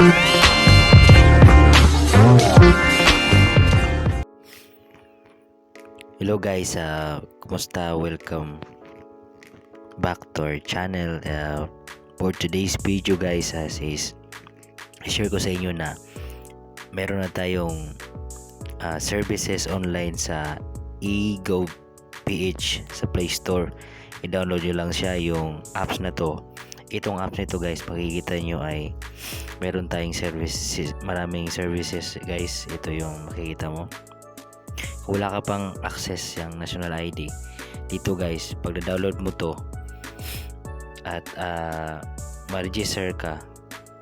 Hello guys, kumusta? Welcome back to our channel. For today's video guys, share ko sa inyo na meron na tayong services online sa eGov.ph sa Play Store. I-download nyo lang siya, yung apps na to. Itong apps nito guys, makikita nyo ay meron tayong services, maraming services guys. Ito yung makikita mo. Kung wala ka pang access yung national ID dito guys, pag na-download mo to at ma-register ka,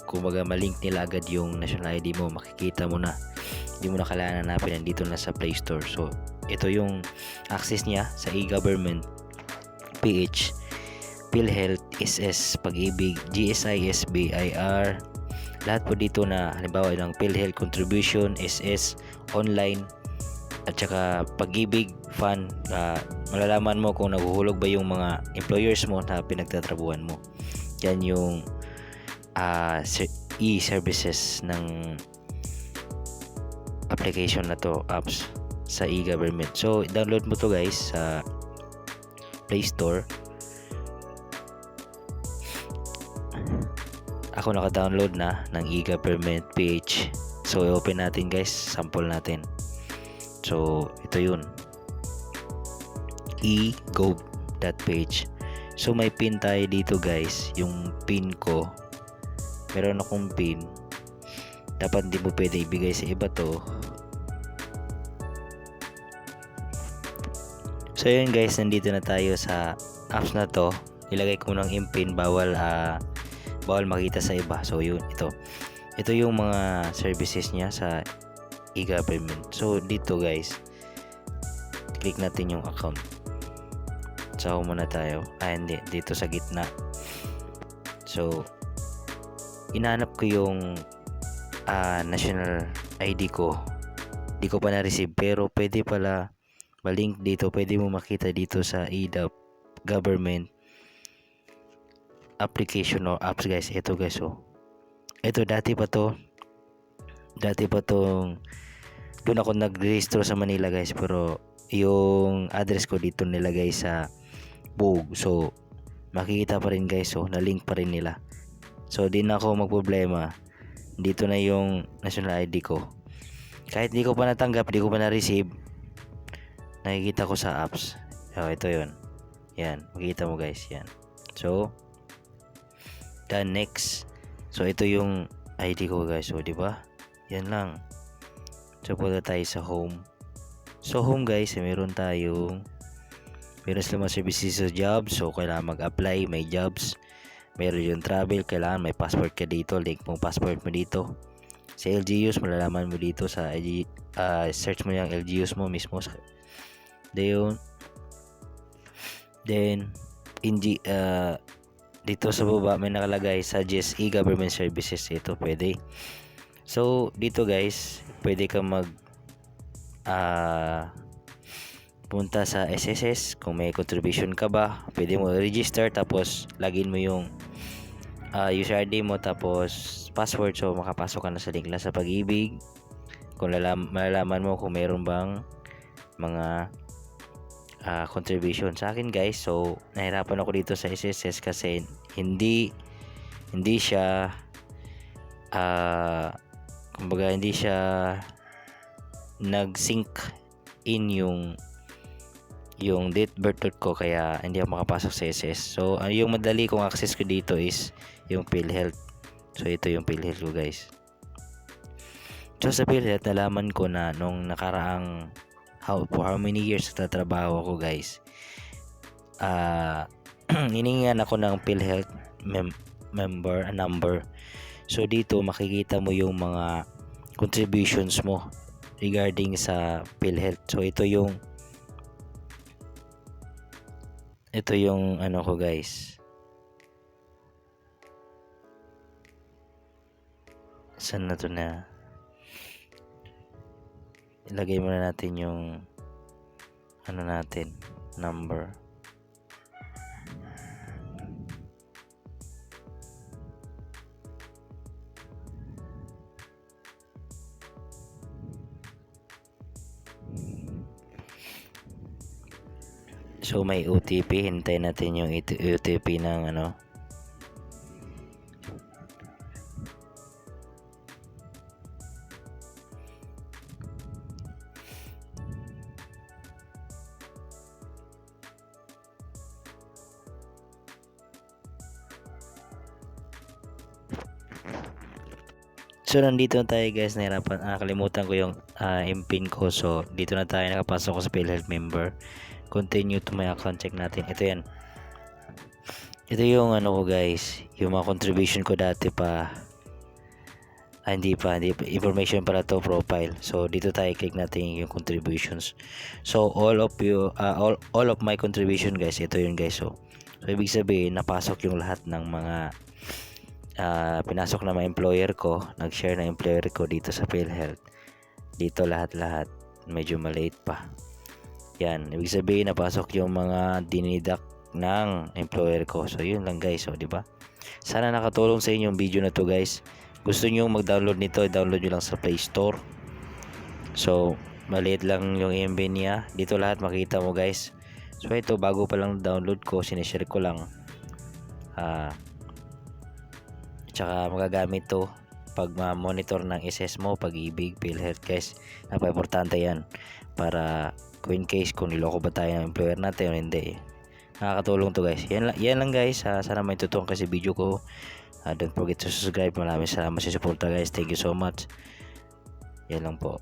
kumbaga malink nila agad yung national ID mo, makikita mo na, hindi mo na kailangan hanapin, nandito na sa Play Store. So ito yung access niya sa e-government PH, PhilHealth, SS, Pag-ibig, GSI, SBIR, lahat po dito na halimbawa ng PhilHealth contribution, SS, online, at saka Pag-ibig fund. Malalaman mo kung nahuhulog ba yung mga employers mo na pinagtatrabuhan mo. Yan yung e-services ng application na to, apps sa e-government. So download mo to guys sa Play Store. Ako naka-download na ng e-government PH. So i-open natin guys, sample natin. So ito yun, eGov.ph. So may pin tayo dito guys. Yung pin ko, meron akong pin, dapat hindi mo pwede ibigay sa iba to. So yun guys, nandito na tayo sa apps na to. Ilagay ko ng pin, bawal makita sa iba. So yun, ito yung mga services niya sa e-government. So dito guys, click natin yung account. So muna tayo. Hindi, dito sa gitna. So inanap ko yung national ID ko. Di ko pa na-receive, pero pwede pala malink dito. Pwede mo makita dito sa e-government application o apps guys. Ito guys, ito dati pa tong doon ako nag-register sa Manila guys, pero yung address ko dito nilagay sa Bug. So makikita pa rin guys, na-link pa rin nila. So di na ako magproblema, dito na yung national ID ko. Kahit di ko pa natanggap, di ko pa na-receive, nakikita ko sa apps. Ito yun, yan, makikita mo guys, yan. So then next, so ito yung ID ko guys. So di ba, yan lang. So punta tayo sa home. So home guys, meron silang mga services sa jobs. So kailangan mag-apply, may jobs. Meron yung travel, kailangan may passport ka dito, link mong passport mo dito. Sa LGUs, malalaman mo dito sa search mo yung LGUs mo mismo. Then dito sa baba may nakalagay suggest e-government services. Ito pwede. So dito guys, pwede ka punta sa SSS kung may contribution ka ba. Pwede mo register, tapos login mo yung user ID mo, tapos password. So makapasok ka na sa link lang sa Pag-ibig. Kung malalaman mo kung meron bang mga contribution sa akin guys. So nahirapan ako dito sa SSS kasi hindi siya kumbaga hindi siya nag-sync in yung date birth ko, kaya hindi ako makapasok sa SS. So yung madali kong access ko dito is yung PhilHealth. So ito yung PhilHealth ko guys. So sa PhilHealth, nalaman ko na nung nakaraang for how many years nagtatrabaho ako guys, hiningan ako ng PhilHealth member number. So dito makikita mo yung mga contributions mo regarding sa PhilHealth. So ito yung ano ko guys. Saan na to na? Ilagay muna natin yung number. So may OTP, hintayin natin yung OTP ng ano. So nandito na tayo guys, nahirapan, kalimutan ko yung MPIN ko. So dito na tayo, nakapasok ko sa PhilHealth member. Continue to my account, check natin. Ito yan. Ito yung ano ko guys, yung mga contribution ko dati pa. Hindi pa, information para to, profile. So dito tayo, click natin yung contributions. So all of my contribution guys, ito yun guys. So ibig sabihin, napasok yung lahat ng mga pinasok na mga employer ko, nag-share na employer ko dito sa PhilHealth. Dito lahat medyo maliit pa. Yan, ibig sabihin napasok yung mga dinidak ng employer ko. So yun lang guys, so di ba? Sana nakatulong sa inyo yung video na to guys. Gusto niyo mag-download nito, i-download niyo lang sa Play Store. So maliit lang yung MB niya. Dito lahat makita mo guys. So ito, bago pa lang download ko, sinishare ko lang. Tsaka magagamit to pag ma-monitor ng SS mo, Pag-ibig, PhilHealth guys. Napaka-importante yan para kung in case kung niloko ba tayo ng employer natin o hindi. Nakakatulong to guys. Yan lang guys. Sana may tutukan kasi video ko. Don't forget to subscribe. Maraming salamat sa suporta guys. Thank you so much. Yan lang po.